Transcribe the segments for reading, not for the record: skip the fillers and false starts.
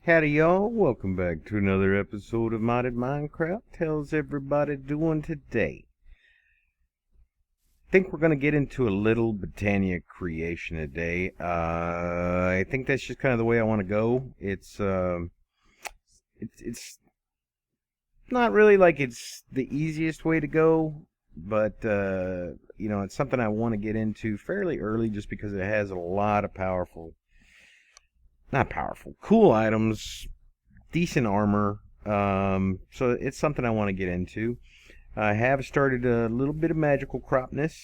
Howdy y'all, welcome back to another episode of Modded Minecraft. How's everybody doing today? I think we're going to get into a little Botania creation today. I think that's just kind of the way I want to go. It's not really like it's the easiest way to go, but it's something I want to get into fairly early just because it has a lot of cool items, decent armor. So it's something I want to get into. I have started a little bit of magical cropness.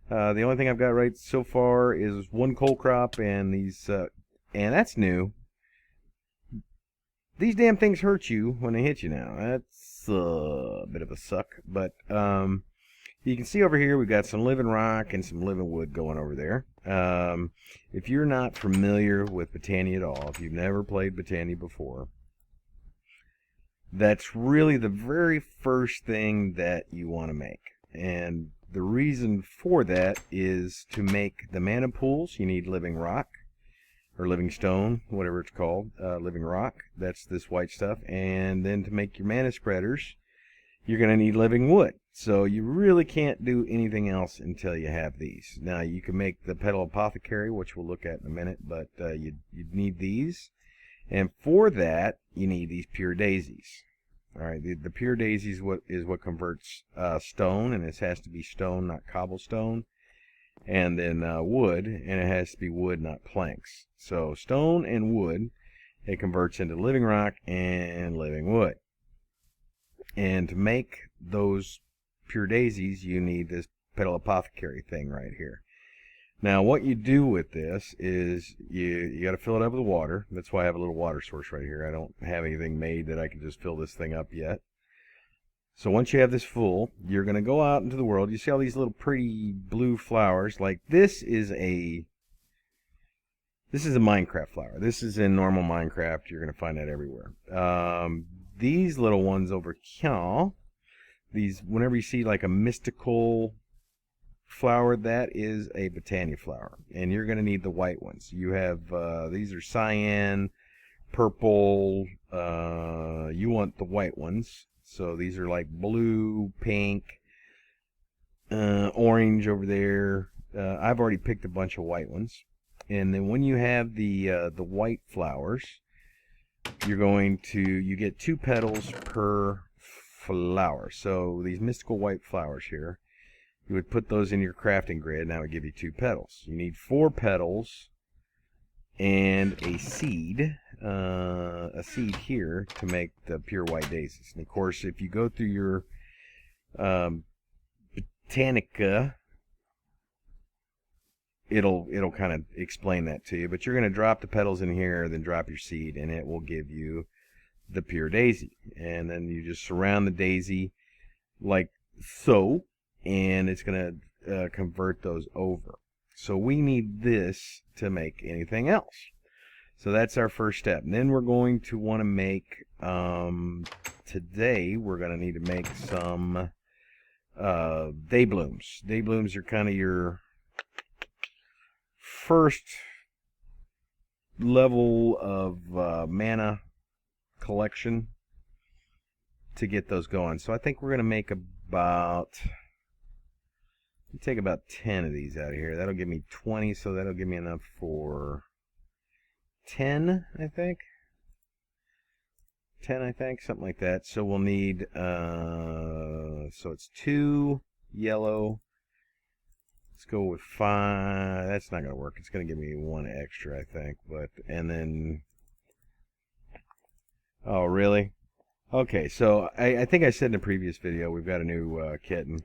The only thing I've got right so far is one coal crop and these, and that's new. These damn things hurt you when they hit you now. That's a bit of a suck, but you can see over here we've got some living rock and some living wood going over there. If you're not familiar with Botania at all, if you've never played Botania before, that's really the very first thing that you want to make. And the reason for that is to make the mana pools, you need living rock, or living stone, whatever it's called, living rock. That's this white stuff. And then to make your mana spreaders, you're going to need living wood. So you really can't do anything else until you have these. Now you can make the petal apothecary, which we'll look at in a minute, but you'd need these. And for that, you need these pure daisies. Alright, the pure daisies is what converts stone, and this has to be stone, not cobblestone. And then wood, and it has to be wood, not planks. So stone and wood, it converts into living rock and living wood. And to make those pure daisies, you need this petal apothecary thing right here. Now, what you do with this is you got to fill it up with water. That's why I have a little water source right here. I don't have anything made that I can just fill this thing up yet. So once you have this full, you're going to go out into the world. You see all these little pretty blue flowers. Like this is a Minecraft flower. This is in normal Minecraft. You're going to find that everywhere. These little ones over here, whenever you see like a mystical flower, that is a Botania flower, and you're going to need the white ones. You have these are cyan, purple. You want the white ones, so these are like blue, pink, orange over there. I've already picked a bunch of white ones, and then when you have the white flowers, you get 2 petals per flower. So these mystical white flowers here, you would put those in your crafting grid, and that would give you 2 petals. You need 4 petals and a seed here to make the pure white daisies. And of course, if you go through your Botanica, it'll kind of explain that to you. But you're going to drop the petals in here, then drop your seed, and it will give you the pure daisy. And then you just surround the daisy like so, and it's going to convert those over. So we need this to make anything else. So that's our first step. And then we're going to want to make, today we're going to need to make some day blooms. Day blooms are kind of your first level of mana collection to get those going. So I think we're going to make take about 10 of these out of here. That'll give me 20, so that'll give me enough for 10, I think. 10, I think, something like that. So we'll need, so it's 2 yellow. Let's go with 5. That's not going to work. It's going to give me 1 extra, I think. And then, oh, really? Okay, so I think I said in a previous video, we've got a new kitten.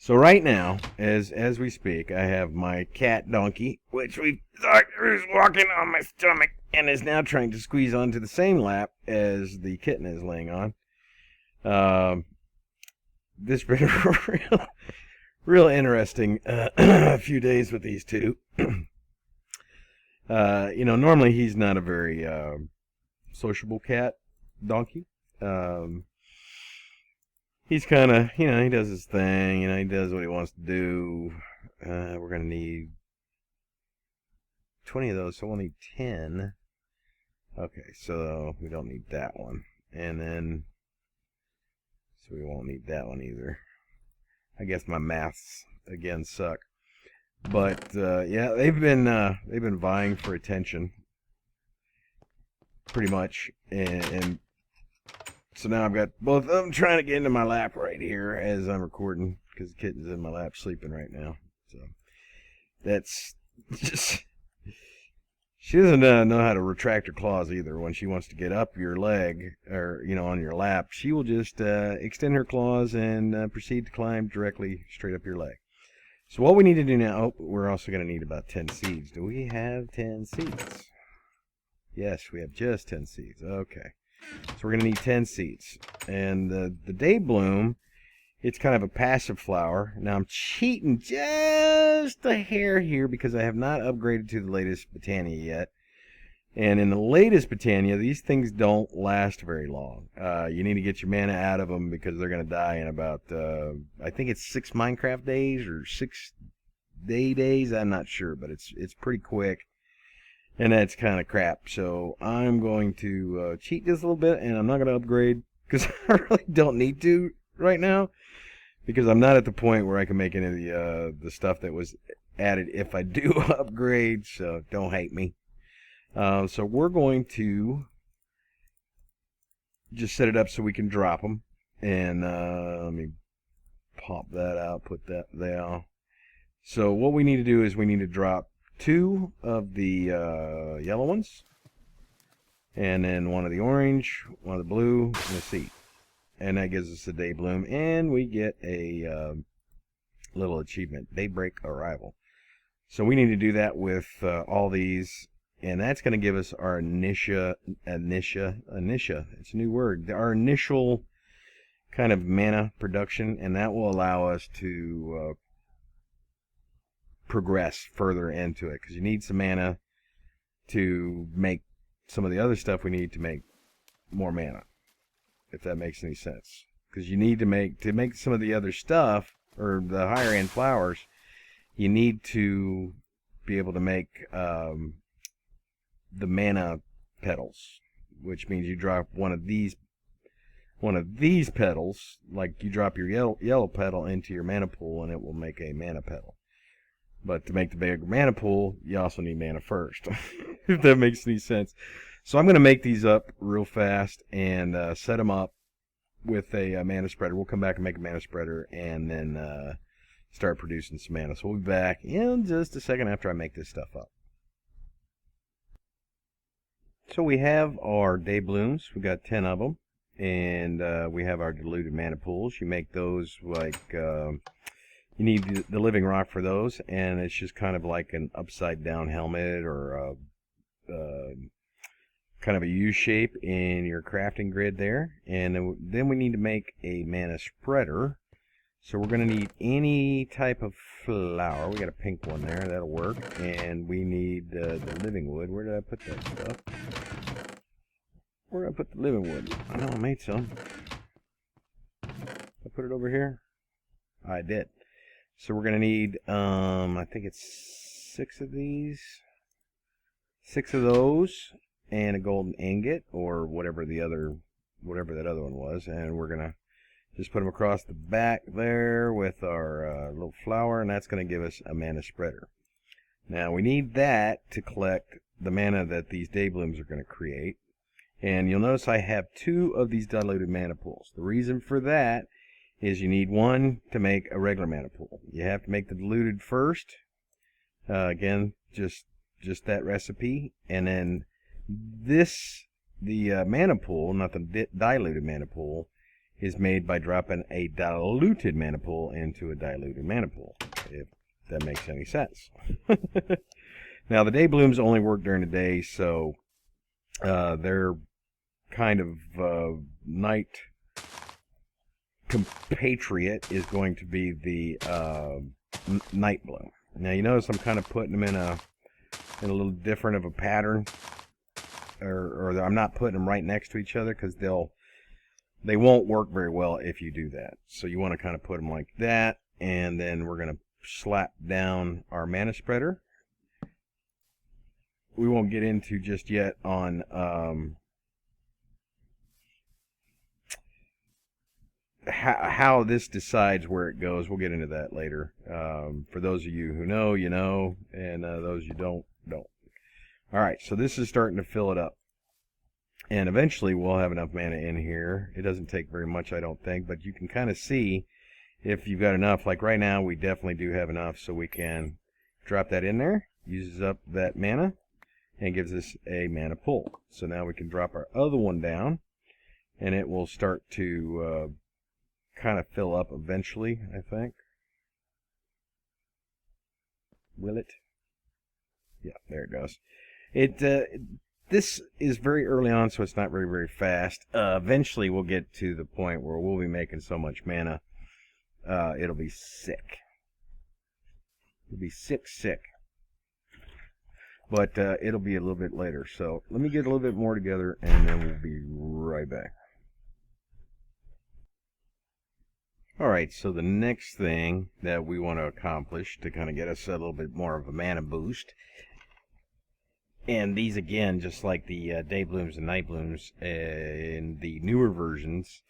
So right now, as we speak, I have my cat Donkey, which we thought was walking on my stomach and is now trying to squeeze onto the same lap as the kitten is laying on. This been a real interesting few days with these two. Normally he's not a very sociable cat, Donkey. He's kind of, he does his thing, he does what he wants to do. We're going to need 20 of those, so we'll need 10. Okay, so we don't need that one. And then, so we won't need that one either. I guess my maths, again, suck. But, yeah, they've been vying for attention. Pretty much. And so now I've got both of them trying to get into my lap right here as I'm recording, because the kitten's in my lap sleeping right now. So that's just, she doesn't know how to retract her claws either. When she wants to get up your leg, or on your lap, she will just extend her claws and proceed to climb directly straight up your leg. So what we need to do now, oh, we're also going to need about 10 seeds. Do we have 10 seeds? Yes, we have just 10 seeds. Okay. So we're going to need 10 seeds. And the day bloom, it's kind of a passive flower. Now I'm cheating just a hair here because I have not upgraded to the latest Botania yet. And in the latest Botania, these things don't last very long. You need to get your mana out of them because they're going to die in about, I think it's 6 Minecraft days or 6 day days. I'm not sure, but it's pretty quick. And that's kind of crap. So I'm going to cheat just a little bit, and I'm not going to upgrade because I really don't need to right now. Because I'm not at the point where I can make any of the stuff that was added if I do upgrade, so don't hate me. So we're going to just set it up so we can drop them. And let me pop that out, put that there. So what we need to do is we need to drop 2 of the yellow ones, and then 1 of the orange, 1 of the blue, and a seed. And that gives us a day bloom, and we get a little achievement, Daybreak Arrival. So we need to do that with all these, and that's going to give us our initia, it's a new word, our initial kind of mana production, and that will allow us to progress further into it, because you need some mana to make some of the other stuff we need to make more mana. If that makes any sense, because you need to make some of the other stuff, or the higher end flowers, you need to be able to make the mana petals, which means you drop one of these petals, like you drop your yellow petal into your mana pool, and it will make a mana petal. But to make the bigger mana pool, you also need mana first. If that makes any sense. So I'm going to make these up real fast and set them up with a mana spreader. We'll come back and make a mana spreader and then start producing some mana. So we'll be back in just a second after I make this stuff up. So we have our day blooms. We got 10 of them. And we have our diluted mana pools. You make those like... you need the living rock for those. And it's just kind of like an upside down helmet or kind of a U shape in your crafting grid there. And then we need to make a mana spreader. So we're going to need any type of flower. We got a pink one there, that'll work. And we need the living wood. Where did I put that stuff? Where did I put the living wood? I know I made some. I put it over here? I did. So we're going to need, I think it's 6 of these. 6 of those. And a golden ingot, or whatever that other one was, and we're gonna just put them across the back there with our little flower, and that's gonna give us a mana spreader. Now we need that to collect the mana that these day blooms are gonna create, and you'll notice I have 2 of these diluted mana pools. The reason for that is you need 1 to make a regular mana pool. You have to make the diluted first. Again, just that recipe, and then the mana pool, not the diluted mana pool, is made by dropping a diluted mana pool into a diluted mana pool, if that makes any sense. Now, the day blooms only work during the day, so their kind of night compatriot is going to be the night bloom. Now, you notice I'm kind of putting them in a little different of a pattern. Or I'm not putting them right next to each other because they won't work very well if you do that. So you want to kind of put them like that, and then we're going to slap down our mana spreader we won't get into just yet on how this decides where it goes. We'll get into that later. For those of you who know, you know, and those you don't. All right, so this is starting to fill it up. And eventually we'll have enough mana in here. It doesn't take very much, I don't think, but you can kind of see if you've got enough. Like right now, we definitely do have enough, so we can drop that in there, uses up that mana, and gives us a mana pull. So now we can drop our other one down, and it will start to kind of fill up eventually, I think. Will it? Yeah, there it goes. This is very early on, so it's not very fast. Eventually, we'll get to the point where we'll be making so much mana, it'll be sick. It'll be sick. But it'll be a little bit later. So let me get a little bit more together, and then we'll be right back. Alright, so the next thing that we want to accomplish to kind of get us a little bit more of a mana boost, and these again, just like the day blooms and night blooms in the newer versions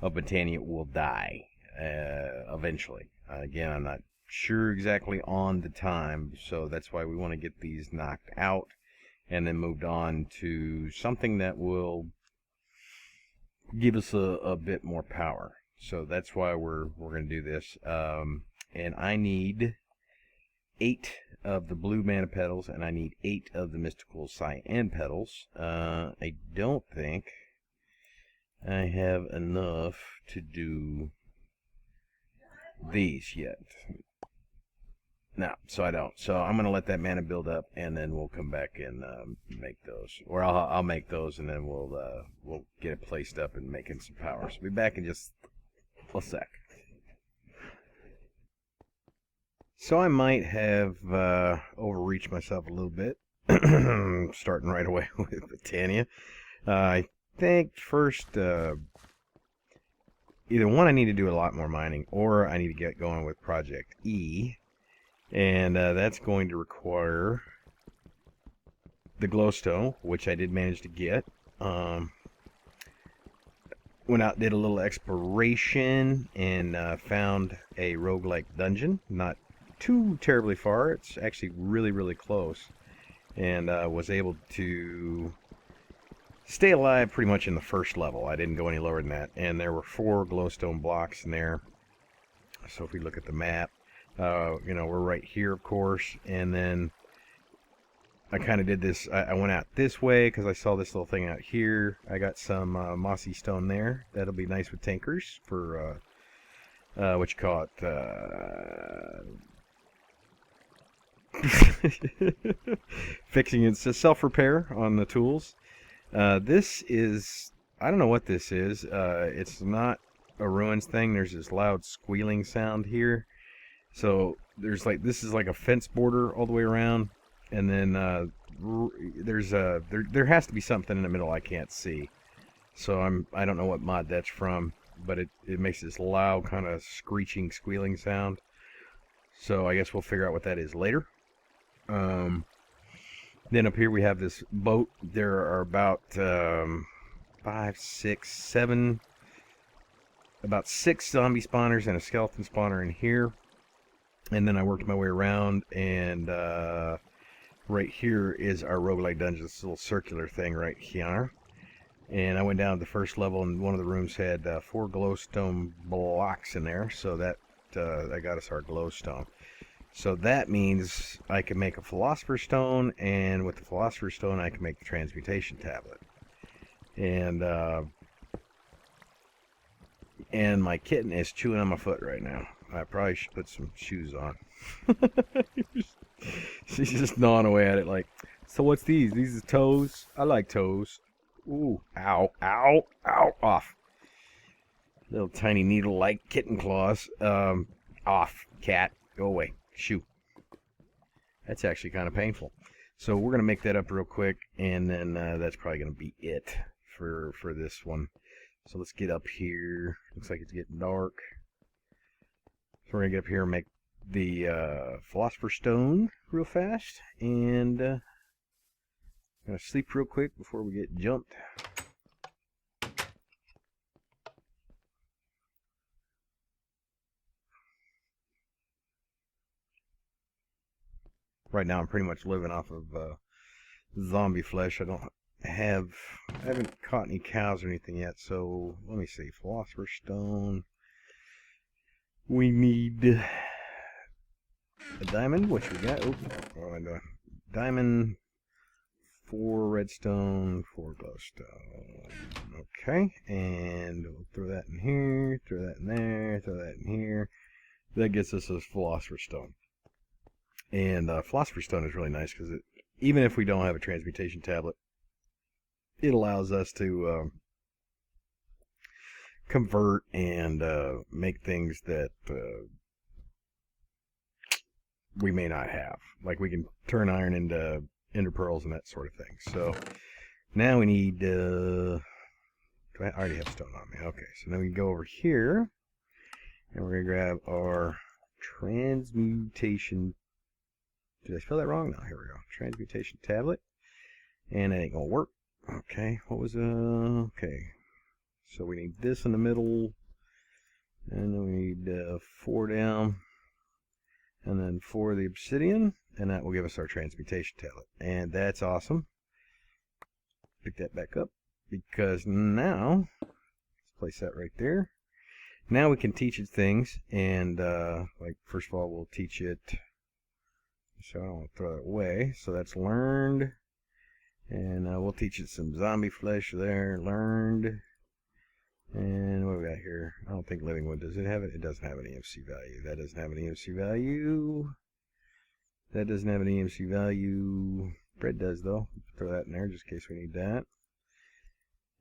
of Botania, will die eventually. Again, I'm not sure exactly on the time, so that's why we want to get these knocked out and then moved on to something that will give us a bit more power. So that's why we're going to do this. And I need 8 of the blue mana petals, and I need 8 of the mystical cyan petals. I don't think I have enough to do these yet. No, so I don't. So I'm going to let that mana build up, and then we'll come back and make those. Or I'll make those, and then we'll get it placed up and making some power. So we'll be back in just a sec. So I might have overreached myself a little bit, starting right away with Botania. I think first, either one, I need to do a lot more mining, or I need to get going with Project E, and that's going to require the glowstone, which I did manage to get. Went out, did a little exploration, and found a roguelike dungeon, not too terribly far. It's actually really close, and was able to stay alive pretty much in the first level. I didn't go any lower than that, and there were 4 glowstone blocks in there. So if we look at the map, you know, we're right here, of course, and then I kind of did this. I went out this way because I saw this little thing out here. I got some mossy stone there. That'll be nice with tankers for what you call it, fixing it. It's a self-repair on the tools. This is, I don't know what this is. It's not a ruins thing. There's this loud squealing sound here. So there's like, this is like a fence border all the way around, and then there has to be something in the middle I can't see. So I don't know what mod that's from, but it makes this loud kind of screeching, squealing sound. So I guess we'll figure out what that is later. Then up here we have this boat. There are about 5, 6, 7, about 6 zombie spawners and a skeleton spawner in here. And then I worked my way around, and right here is our roguelike dungeon, this little circular thing right here. And I went down to the first level, and one of the rooms had 4 glowstone blocks in there, so that got us our glowstone. So that means I can make a Philosopher's Stone, and with the Philosopher's Stone I can make the Transmutation Tablet. And my kitten is chewing on my foot right now. I probably should put some shoes on. She's just gnawing away at it like, so what's these? These are toes? I like toes. Ooh, ow, ow, ow, off. Little tiny needle-like kitten claws. Off, cat, go away. Shoo. That's actually kind of painful. So we're going to make that up real quick, and then that's probably going to be it for this one. So let's get up here. Looks like it's getting dark. So we're going to get up here and make the Philosopher's Stone real fast. And I'm gonna sleep real quick before we get jumped. Right now I'm pretty much living off of zombie flesh. I haven't caught any cows or anything yet, so let me see. Philosopher's Stone. We need a diamond, which we got. Oh, what am I doing? Diamond, 4 redstone, 4 glowstone. Okay, and we'll throw that in here, throw that in there, throw that in here. That gets us a Philosopher's Stone. And Philosopher's Stone is really nice because even if we don't have a transmutation tablet, it allows us to convert and make things that we may not have. Like we can turn iron into ender pearls and that sort of thing. So now we need... I already have stone on me. Okay, so then we go over here and we're going to grab our transmutation... Did I spell that wrong? No, here we go. Transmutation tablet. And it ain't going to work. Okay, what was... okay. So we need this in the middle. And then we need 4 down. And then 4 of the obsidian. And that will give us our transmutation tablet. And that's awesome. Pick that back up. Because now... Let's place that right there. Now we can teach it things. And, like, first of all, we'll teach it... So I don't want to throw that away. So that's learned. And we'll teach it some zombie flesh there. Learned. And what do we got here? I don't think living wood. Does it have it? It doesn't have an EMC value. That doesn't have an EMC value. That doesn't have an EMC value. Bread does, though. Throw that in there just in case we need that.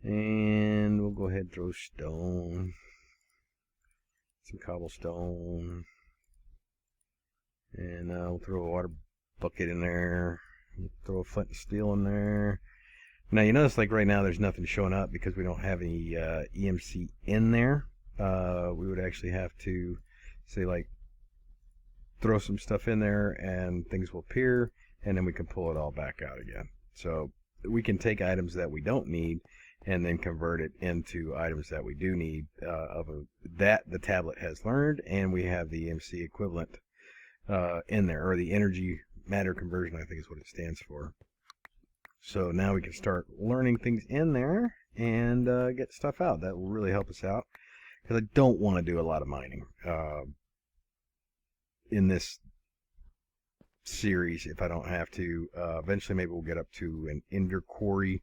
And we'll go ahead and throw stone. Some cobblestone. And we'll throw a water bucket in there. We'll throw a flint and steel in there. Now you notice like right now there's nothing showing up because we don't have any EMC in there. We would actually have to say like throw some stuff in there and things will appear and then we can pull it all back out again. So we can take items that we don't need and then convert it into items that we do need that the tablet has learned, and we have the EMC equivalent in there, or the energy matter conversion, I think is what it stands for. So now we can start learning things in there and get stuff out. That will really help us out because I don't want to do a lot of mining in this series if I don't have to. Eventually maybe we'll get up to an ender quarry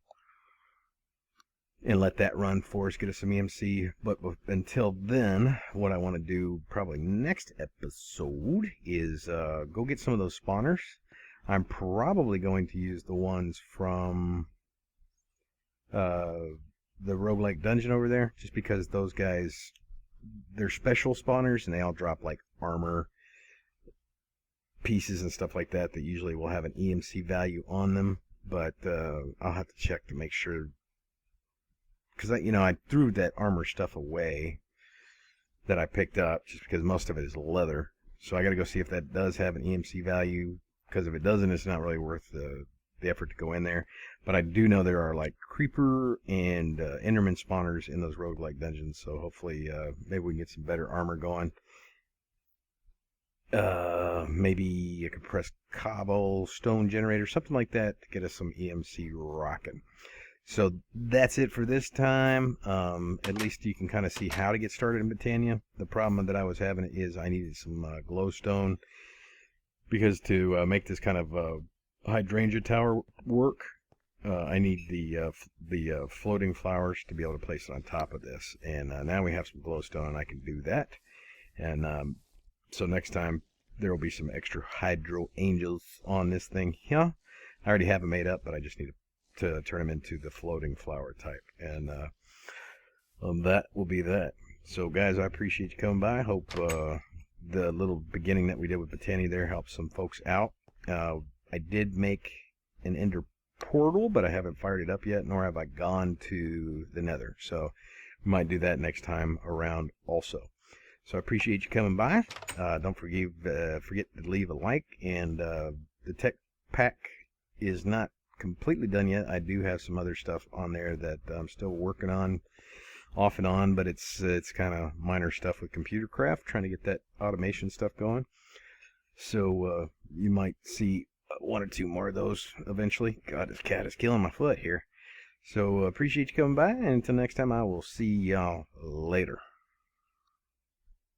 and let that run for us, get us some EMC. But until then, what I want to do probably next episode is go get some of those spawners. I'm probably going to use the ones from the roguelike dungeon over there, just because those guys, they're special spawners and they all drop like armor pieces and stuff like that that usually will have an EMC value on them. But I'll have to check to make sure, because I threw that armor stuff away that I picked up just because most of it is leather. So I got to go see if that does have an EMC value, because if it doesn't, it's not really worth the effort to go in there. But I do know there are like creeper and enderman spawners in those roguelike dungeons, so hopefully maybe we can get some better armor going. Maybe a compressed cobblestone generator, something like that, to get us some EMC rocking. So that's it for this time. At least you can kind of see how to get started in Botania. The problem that I was having is I needed some glowstone, because to make this kind of hydrangea tower work, I need the floating flowers to be able to place it on top of this. And now we have some glowstone and I can do that. And so next time there will be some extra hydro angels on this thing here. I already have them made up, but I just need to turn them into the floating flower type. And that will be that. So guys, I appreciate you coming by. I hope the little beginning that we did with Botania there helped some folks out. I did make an ender portal, but I haven't fired it up yet, nor have I gone to the nether. So we might do that next time around also. So I appreciate you coming by. Don't forget to leave a like. And the tech pack is not completely done yet. I do have some other stuff on there that I'm still working on off and on, but it's kind of minor stuff with computer craft, trying to get that automation stuff going. So you might see one or two more of those eventually. God, this cat is killing my foot here. So appreciate you coming by, and until next time, I will see y'all later.